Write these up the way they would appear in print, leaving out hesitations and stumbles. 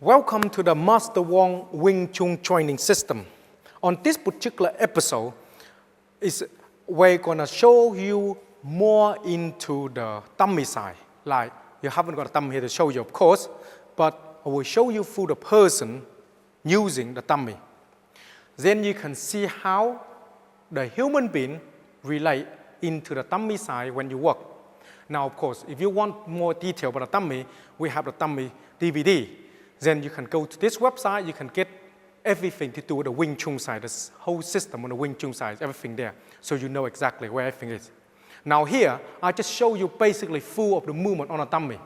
Welcome to the Master Wong Wing Chun training system. On this particular episode, we're going to show you more into the tummy side. Like, you haven't got a thumb here to show you, of course, but I will show you through the person using the tummy. Then you can see how the human being relate into the tummy side when you work. Now, of course, if you want more detail about the tummy, we have the tummy DVD. Then you can go to this website, you can get everything to do with the Wing Chun side, this whole system on the Wing Chun side, everything there, so you know exactly where everything is. Now here, I just show you basically full of the movement on the tummy,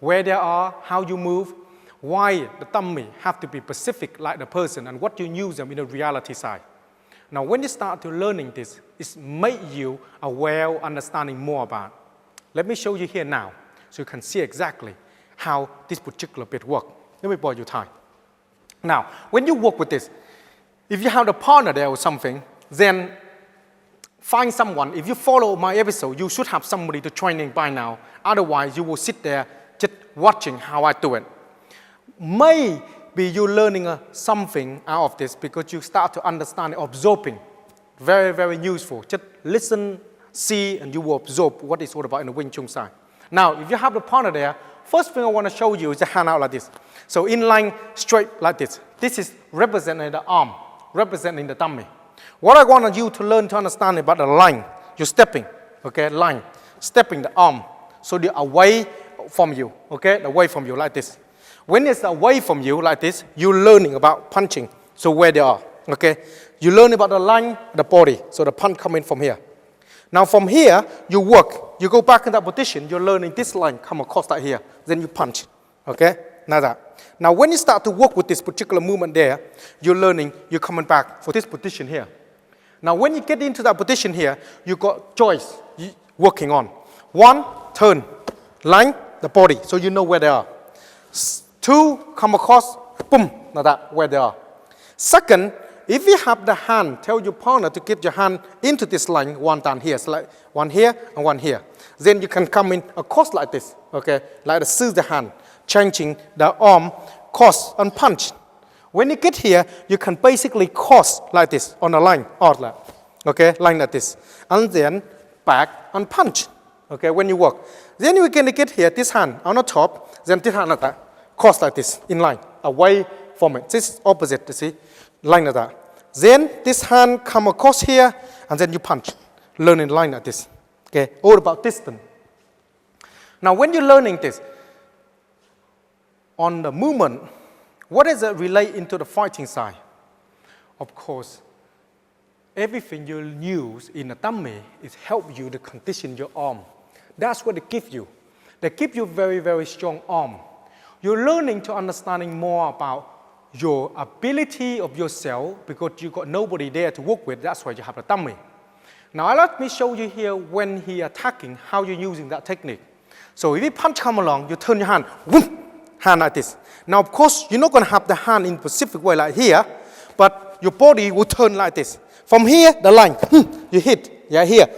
where they are, how you move, why the tummy have to be specific like the person, and what you use them in the reality side. Now when you start to learning this, it's make you aware, understanding more about. Let me show you here now, so you can see exactly how this particular bit works. Let me borrow your time. Now, when you work with this, if you have a partner there or something, then find someone. If you follow my episode, you should have somebody to training by now. Otherwise, you will sit there just watching how I do it. Maybe you're learning something out of this because you start to understand observing. Very, very useful. Just listen, see, and you will absorb what it's all about in the Wing Chun side. Now, if you have the partner there, first thing I want to show you is the hand out like this. So in line, straight like this. This is representing the arm, representing the tummy. What I want you to learn to understand about the line, you're stepping, okay, line, stepping the arm, so they're away from you, okay, away from you like this. When it's away from you like this, you're learning about punching, so where they are, okay. You learn about the line, the body, so the punch coming from here. Now from here, you work, you go back in that position, you're learning this line come across like here, then you punch, okay, now that. Now when you start to work with this particular movement there, you're learning, you're coming back for this position here. Now when you get into that position here, you got choice working on. One, turn, line, the body, so you know where they are. Two, come across, boom, now that, where they are. Second, if you have the hand, tell your partner to get your hand into this line, one down here, so like one here and one here. Then you can come in across like this, okay, like the scissor hand, changing the arm, cross and punch. When you get here, you can basically cross like this on a line, okay, line like this, and then back and punch, okay, when you work. Then you can get here, this hand on the top, then this hand like that, cross like this, in line, away from it. This is opposite, you see, line like that. Then this hand come across here, and then you punch, learning line like this, okay, all about distance. Now when you're learning this, on the movement, what does it relate into the fighting side? Of course, everything you use in the tummy is help you to condition your arm. That's what they give you. They give you very, very strong arm. You're learning to understanding more about your ability of yourself because you got nobody there to work with. That's why you have the tummy. Now let me show you here when he attacking, how you're using that technique. So if you punch come along, you turn your hand, whoop, hand like this. Now, of course, you're not going to have the hand in a specific way like here, but your body will turn like this. From here, the line, you hit, yeah, here,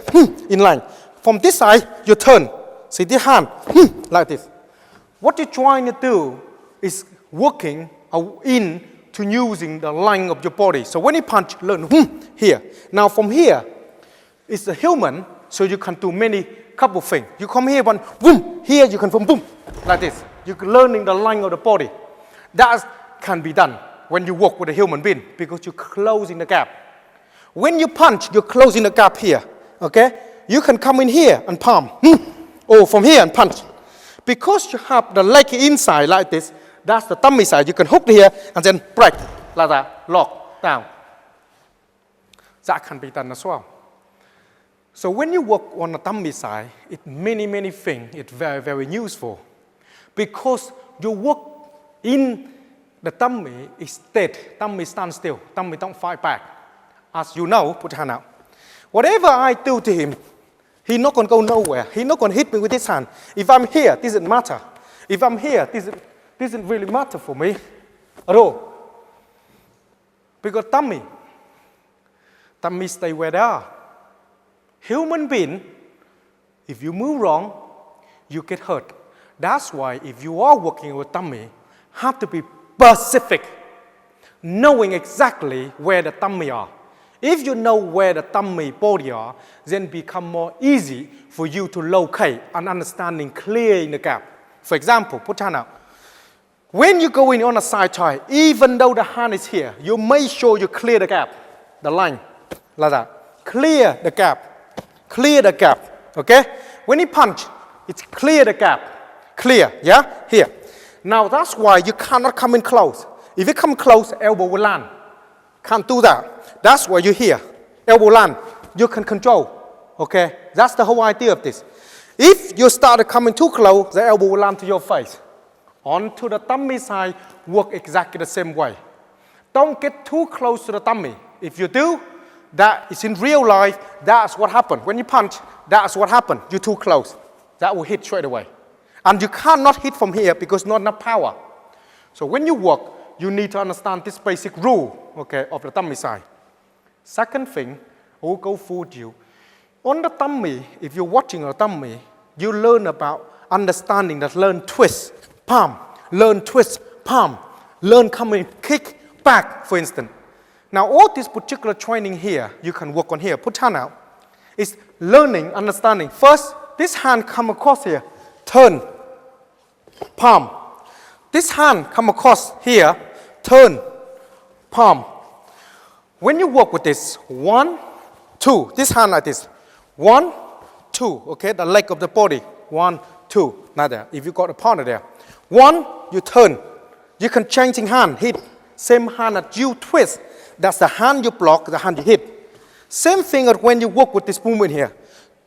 in line. From this side, you turn. See this hand, like this. What you're trying to do is working in to using the line of your body. So when you punch, learn, here. Now, from here, it's a human, so you can do couple things. You come here, one, boom, here you can boom, like this. You're learning the line of the body. That can be done when you work with a human being because you're closing the gap. When you punch, you're closing the gap here, okay? You can come in here and palm, or from here and punch. Because you have the leg inside like this, that's the tummy side. You can hook here and then break like that, lock down. That can be done as well. So when you work on the tummy side, it's many things. It's very, very useful. Because your work in the tummy is dead. Tummy stands still. Tummy don't fight back. As you know, put your hand out. Whatever I do to him, he's not going to go nowhere. He's not going to hit me with his hand. If I'm here, this doesn't matter. If I'm here, this doesn't really matter for me at all. Because tummy stay where they are. Human being, if you move wrong, you get hurt. That's why if you are working with tummy, have to be specific, knowing exactly where the tummy are. If you know where the tummy body are, then become more easy for you to locate and understanding clear in the gap. For example, put hand out. When you go in on a side tie, even though the hand is here, you make sure you clear the gap, the line, like that. Clear the gap, okay? When you punch, it's clear the gap, clear, yeah? Here. Now that's why you cannot come in close. If you come close, elbow will land. Can't do that. That's why you're here. Elbow land. You can control. Okay? That's the whole idea of this. If you start coming too close, the elbow will land to your face. Onto the tummy side, work exactly the same way. Don't get too close to the tummy. If you do, that is in real life, that's what happened. When you punch, that's what happened. You're too close. That will hit straight away. And you cannot hit from here because not enough power. So when you work, you need to understand this basic rule, okay, of the tummy side. Second thing, I will go through you. On the tummy, if you're watching a tummy, you learn about understanding that learn twist, palm, learn twist, palm, learn coming, kick, back, for instance. Now, all this particular training here, you can work on here. Put hand out. It's learning, understanding. First, this hand come across here, turn, palm. This hand come across here, turn, palm. When you work with this, 1, 2, this hand like this, 1, 2, okay, the leg of the body, 1, 2, not there. If you got a partner there, 1, you turn. You can change hand, hit. Same hand that you twist, that's the hand you block, the hand you hit. Same thing as when you work with this movement here.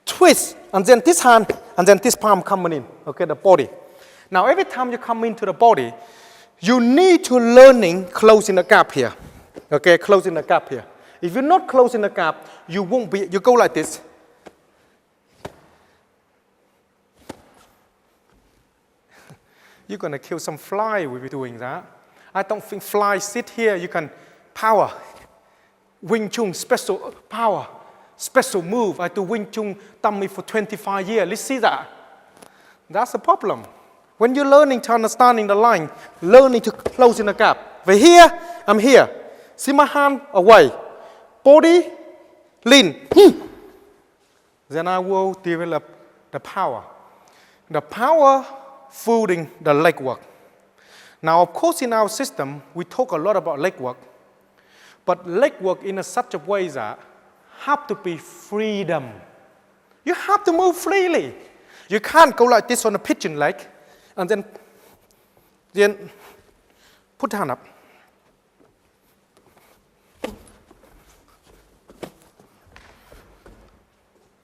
Twist, and then this hand, and then this palm coming in, okay, the body. Now, every time you come into the body, you need to learning closing the gap here. Okay, closing the gap here. If you're not closing the gap, you won't be, you go like this. You're going to kill some fly with you doing that. I don't think flies sit here. You can power. Wing Chun, special power, special move. I do Wing Chun tummy for 25 years. Let's see that. That's the problem. When you're learning to understanding the line, learning to close in the gap. We're here, I'm here. See my hand away. Body, lean. Then I will develop the power. The power folding the leg work. Now, of course, in our system, we talk a lot about leg work. But leg work in such a way that have to be freedom. You have to move freely. You can't go like this on a pigeon leg. And then put the hand up.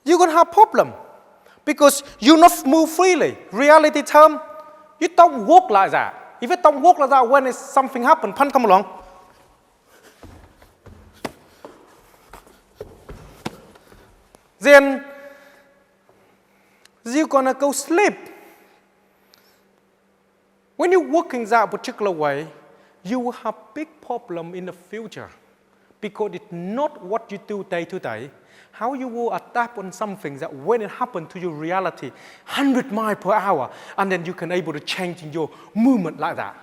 You're going to have a problem because you not move freely. Reality term, you don't walk like that. If you don't walk like that, when something happens, punch come along. Then you're going to go sleep. When you're working that particular way, you will have big problem in the future because it's not what you do day to day. How you will adapt on something that when it happens to your reality, 100 miles per hour, and then you can able to change in your movement like that.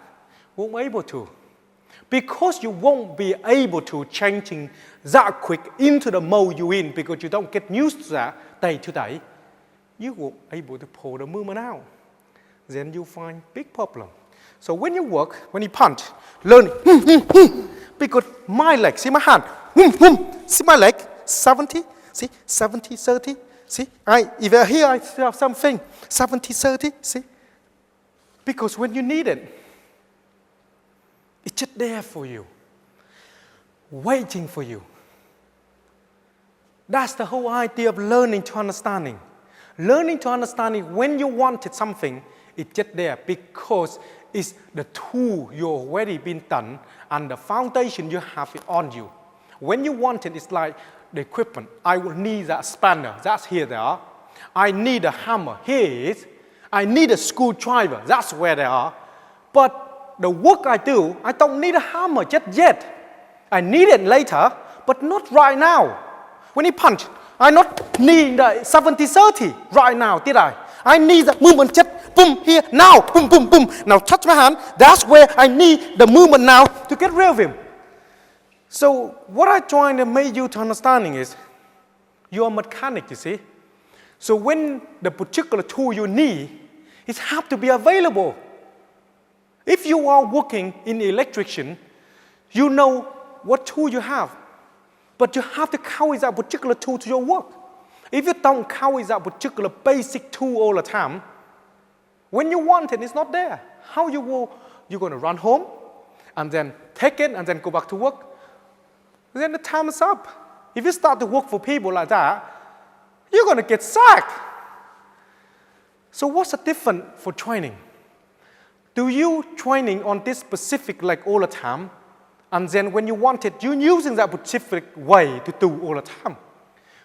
Won't be able to. Because you won't be able to changing that quick into the mode you're in because you don't get used to that day to day, you won't be able to pull the movement out. Then you find big problem. So when you work, when you punch, learn, because my leg, see my hand, see my leg, 70, see, 70, 30, see, if here I have something, 70, 30, see, because when you need it, it's just there for you, waiting for you. That's the whole idea of learning to understanding. Learning to understanding when you wanted something, it's just there because it's the tool you already been done and the foundation you have it on you. When you want it, it's like the equipment. I will need that spanner. That's here they are. I need a hammer. Here it is. I need a screwdriver. That's where they are. But the work I do, I don't need a hammer just yet. I need it later, but not right now. When you punch, I not need the 70-30 right now, did I? I need that movement, just boom, here, now, boom, boom, boom. Now touch my hand. That's where I need the movement now to get rid of him. So what I'm trying to make you to understanding is, you're a mechanic, you see. So when the particular tool you need, it has to be available. If you are working in electrician, you know what tool you have. But you have to carry that particular tool to your work. If you don't carry that particular basic tool all the time, when you want it, it's not there. How you will, you're going to run home, and then take it, and then go back to work. Then the time is up. If you start to work for people like that, you're going to get sacked. So what's the difference for training? Do you training on this specific like all the time, and then when you want it, you're using that specific way to do all the time.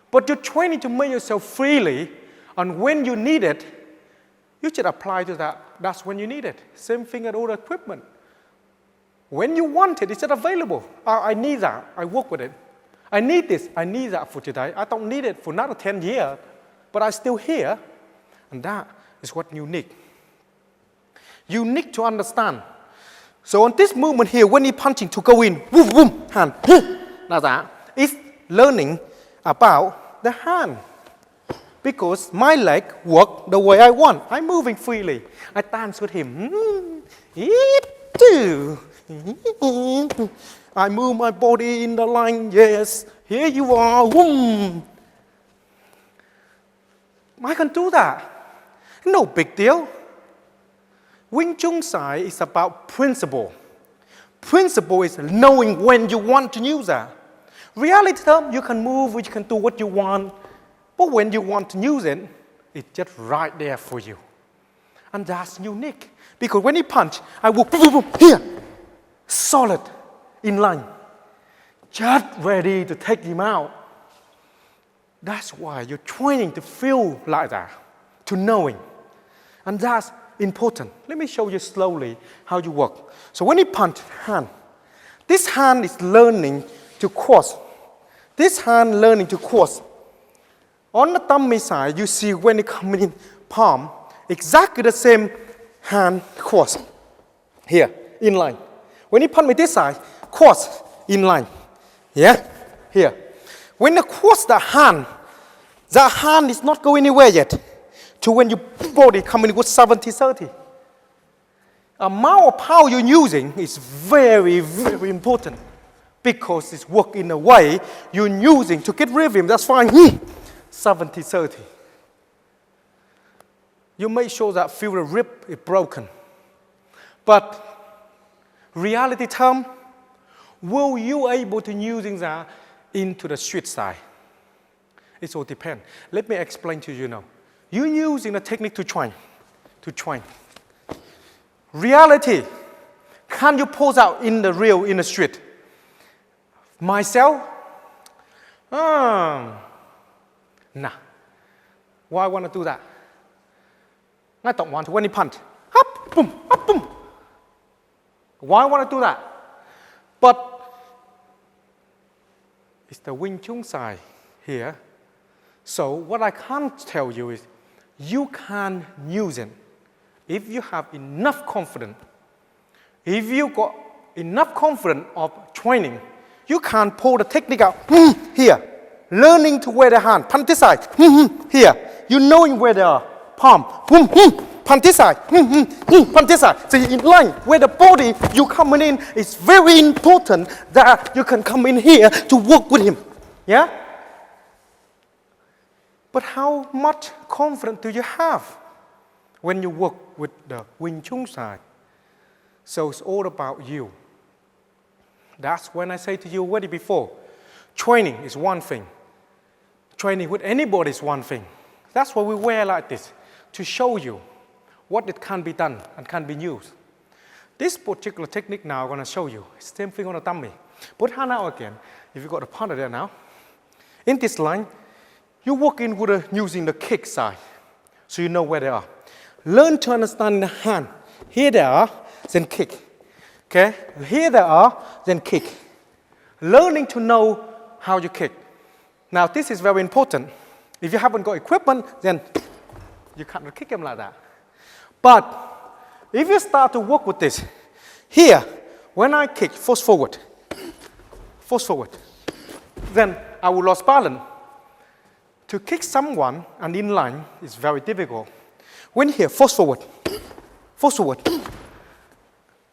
But you're training to make yourself freely, and when you need it, you should apply to that. That's when you need it. Same thing at all the equipment. When you want it, it's not available. I need that. I work with it. I need this. I need that for today. I don't need it for another 10 years, but I'm still here. And that is what you need. You need to understand. So on this movement here, when you're punching to go in, whoom, whoom, hand, like that, it's learning about the hand. Because my leg work the way I want. I'm moving freely. I dance with him. I move my body in the line. Yes, here you are. Whoom. I can do that. No big deal. Wing Chun side is about principle. Principle is knowing when you want to use that. Reality term, you can move, you can do what you want, but when you want to use it, it's just right there for you. And that's unique. Because when you punch, I will boom, boom, boom, here, solid, in line, just ready to take him out. That's why you're training to feel like that, to knowing. And that's important. Let me show you slowly how you work. So when you punch, hand. This hand is learning to cross. This hand learning to cross. On the tummy side, you see when it comes in palm, exactly the same hand cross. Here, in line. When you punch me this side, cross, in line. Yeah? Here. When you cross the hand is not going anywhere yet. To when your body coming with 70-30. Amount of power you're using is very, very important. Because it's work in a way you're using to get rid of him. That's fine. 70-30. You make sure that feel the rib is broken. But reality term, will you able to using that into the street side? It all depends. Let me explain to you now. You're using the technique to train. Reality, can you pose out in the street? Myself? Nah. Why I want to do that? I don't want to. When you punch, up, boom, up, boom. Why I want to do that? But it's the Wing Chun side here. So what I can't tell you is, you can use it if you have enough confidence. If you got enough confidence of training, you can pull the technique out here, learning to wear the hand, punch this side, here, you knowing where they are, palm, punch this side, punch this side. So in line where the body you coming in, it's very important that you can come in here to work with him. Yeah? But how much confidence do you have when you work with the Wing Chun side? So it's all about you. That's when I say to you already before, training is one thing. Training with anybody is one thing. That's why we wear like this, to show you what it can be done and can be used. This particular technique now I'm going to show you. Same thing on the tummy. Put hand out again. If you got the partner there now. In this line, you work in with using the kick side, so you know where they are. Learn to understand the hand. Here they are, then kick. Okay? Here they are, then kick. Learning to know how you kick. Now, this is very important. If you haven't got equipment, then You cannot kick him like that. But if you start to work with this, here, when I kick, force forward, then I will lose balance. To kick someone and in line is very difficult. When here, force forward,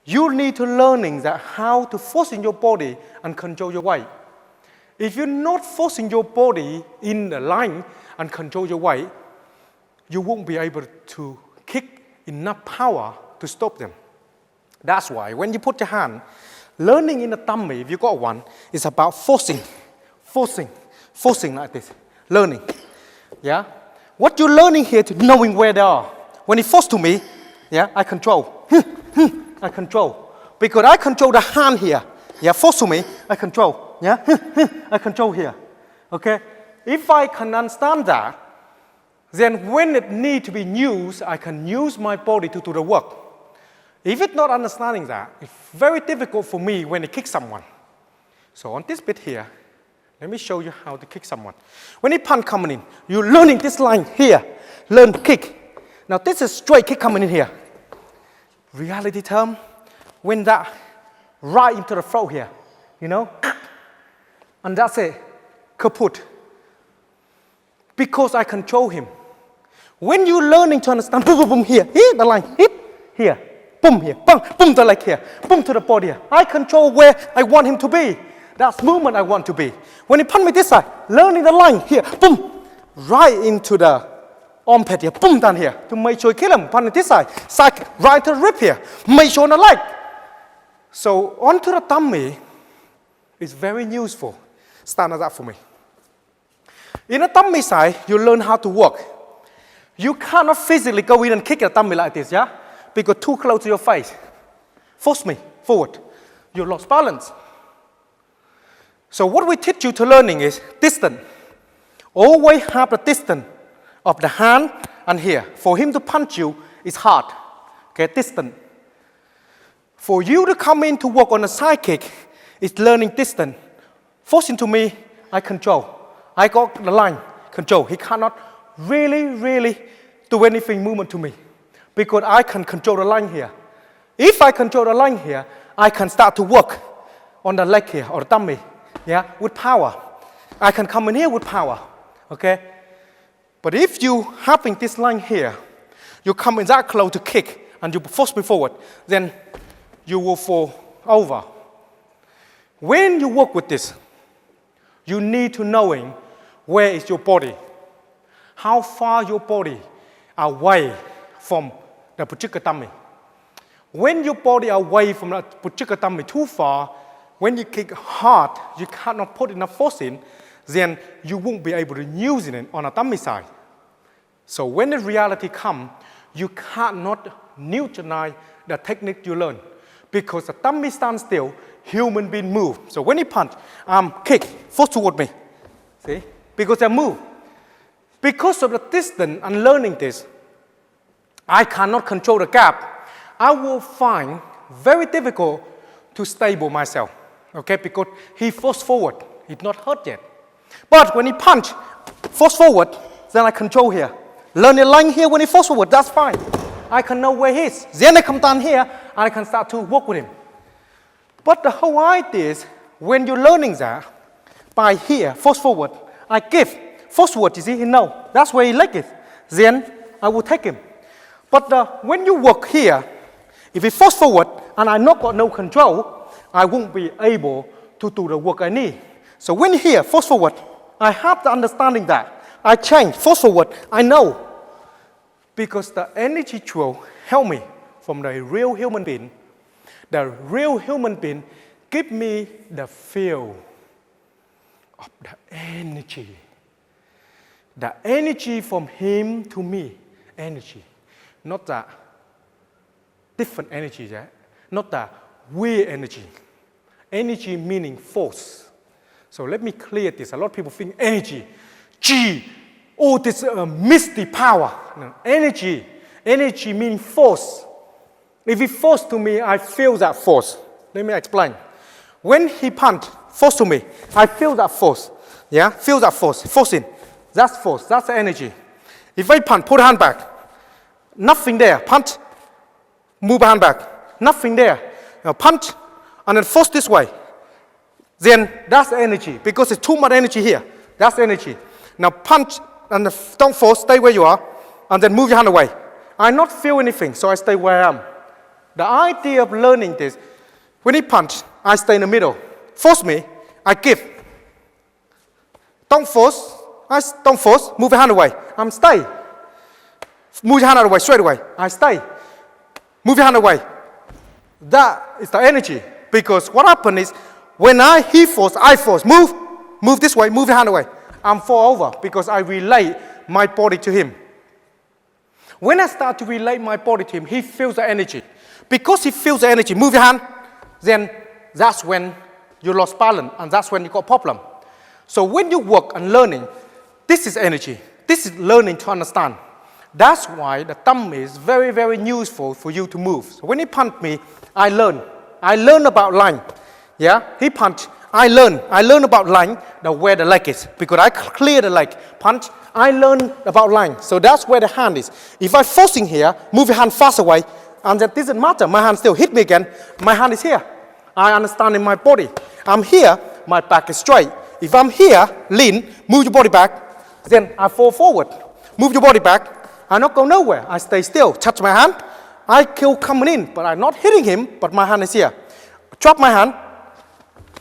you need to learning that how to force in your body and control your weight. If you're not forcing your body in the line and control your weight, you won't be able to kick enough power to stop them. That's why when you put your hand, learning in the tummy, if you got one, is about forcing like this. Learning. Yeah? What you're learning here to knowing where they are. When he forced to me, yeah, I control. I control. Because I control the hand here. Yeah, force to me, I control. Yeah? I control here. Okay? If I can understand that, then when it needs to be used, I can use my body to do the work. If it's not understanding that, it's very difficult for me when I kick someone. So on this bit here, let me show you how to kick someone. When a punch coming in, you're learning this line here. Learn to kick. Now this is straight kick coming in here. Reality term, when that right into the throat here, you know? And that's it. Kaput. Because I control him. When you're learning to understand, boom, boom, boom, here, the line, hit, here, boom, here, boom, boom, the leg here, boom to the body here. I control where I want him to be. That's movement I want to be. When he punch me this side, learning the line here, boom, right into the armpit here, boom, down here, to make sure you kill him. Punch this side, right to the rib here, make sure on the leg. So onto the tummy is very useful. Stand that for me. In the tummy side, you learn how to walk. You cannot physically go in and kick your tummy like this, yeah? Because too close to your face. Force me forward. You lost balance. So what we teach you to learning is distance. Always have the distance of the hand and here. For him to punch you is hard. Okay, distance. For you to come in to work on a side kick is learning distance. Forcing to me, I control. I got the line, control. He cannot really do anything movement to me because I can control the line here. If I control the line here, I can start to work on the leg here or the tummy. Yeah, with power. I can come in here with power, okay? But if you having this line here, you come in that close to kick and you force me forward, then you will fall over. When you work with this, you need to knowing where is your body, how far your body away from the particular tummy. When your body away from the particular tummy too far, when you kick hard, you cannot put enough force in, then you won't be able to use it on a tummy side. So when the reality comes, you cannot neutralize the technique you learn because the tummy stands still, human being move. So when you punch, kick, force toward me. See? Because they move. Because of the distance and learning this, I cannot control the gap. I will find very difficult to stable myself. Okay, because he forced forward, he's not hurt yet. But when he punch, force forward, then I control here. Learn the line here when he force forward, that's fine. I can know where he is. Then I come down here, and I can start to work with him. But the whole idea is, when you're learning that, by here, force forward, I give. Force forward, you see, he know. That's where he like it. Then I will take him. But when you work here, if he force forward, and I not got no control, I won't be able to do the work I need. So when here, force forward, I have the understanding that. I change, force forward, I know. Because the energy flow help me from the real human being. The real human being give me the feel of the energy. The energy from him to me, energy. Not the different energy, yeah? Not the weird energy. Energy meaning force. So let me clear this. A lot of people think energy, G, oh, this misty power. No, energy. Energy means force. If he force to me, I feel that force. Let me explain. When he punch, force to me, I feel that force. Yeah, feel that force. Force in. That's force. That's energy. If I punch, put hand back. Nothing there. Punch. Move hand back. Nothing there. Now punch and then force this way. Then that's energy because it's too much energy here. That's energy. Now punch and don't force. Stay where you are and then move your hand away. I not feel anything, so I stay where I am. The idea of learning this, when he punch, I stay in the middle. Force me, I give. Don't force. Don't force. Move your hand away. I'm stay. Move your hand out of the way, straight away. I stay. Move your hand away. That is the energy. Because what happens is, when he force, I force. Move. Move this way. Move your hand away. I'm fall over because I relate my body to him. When I start to relate my body to him, he feels the energy. Because he feels the energy, move your hand, then that's when you lost balance, and that's when you got problem. So when you work on learning, this is energy. This is learning to understand. That's why the thumb is very, very useful for you to move. So when he punch me, I learn. I learn about line. Yeah, he punch, I learn. I learn about line, where the leg is. Because I clear the leg. Punch, I learn about line. So that's where the hand is. If I'm forcing here, move your hand fast away, and that doesn't matter. My hand still hit me again. My hand is here. I understand in my body. I'm here, my back is straight. If I'm here, lean, move your body back, then I fall forward. Move your body back. I not go nowhere. I stay still. Touch my hand. I kill coming in, but I'm not hitting him, but my hand is here. Drop my hand.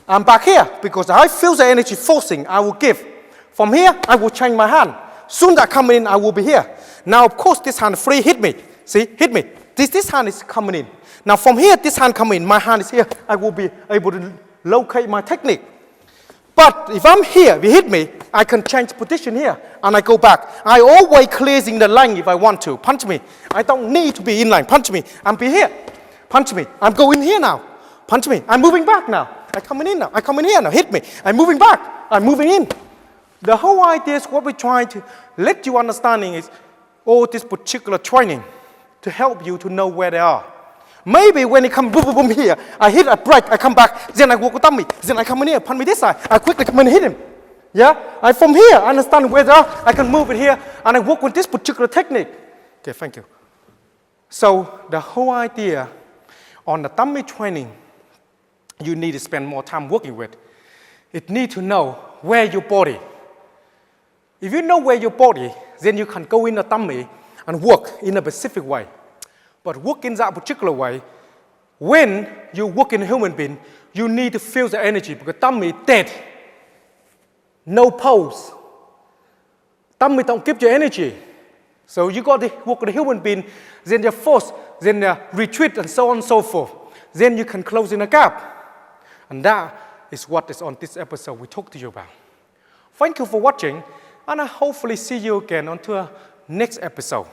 I'm back here because I feel the energy forcing. I will give. From here, I will change my hand. Soon that coming in, I will be here. Now, of course, this hand free hit me. See, hit me. This hand is coming in. Now, from here, this hand coming in. My hand is here. I will be able to locate my technique. But if I'm here, if you hit me, I can change position here, and I go back. I always clearing the line if I want to. Punch me. I don't need to be in line. Punch me. I'm be here. Punch me. I'm going here now. Punch me. I'm moving back now. I'm coming in now. I come in here now. Hit me. I'm moving back. I'm moving in. The whole idea is what we're trying to let you understanding is all this particular training to help you to know where they are. Maybe when it comes boom, boom, boom here, I hit a break, I come back, then I walk with tummy, then I come in here, punch me this side, I quickly come in and hit him. Yeah? From here, I understand where they are, I can move it here, and I work with this particular technique. Okay, thank you. So the whole idea on the tummy training, you need to spend more time working with. It needs to know where your body. If you know where your body, then you can go in the tummy and work in a specific way. But work in that particular way, when you work in a human being, you need to feel the energy because tummy is dead. No pulse. Tummy don't give you energy. So you got to work with a human being, then you force, then you retreat and so on and so forth. Then you can close in a gap. And that is what is on this episode we talked to you about. Thank you for watching, and I hopefully see you again on to our next episode.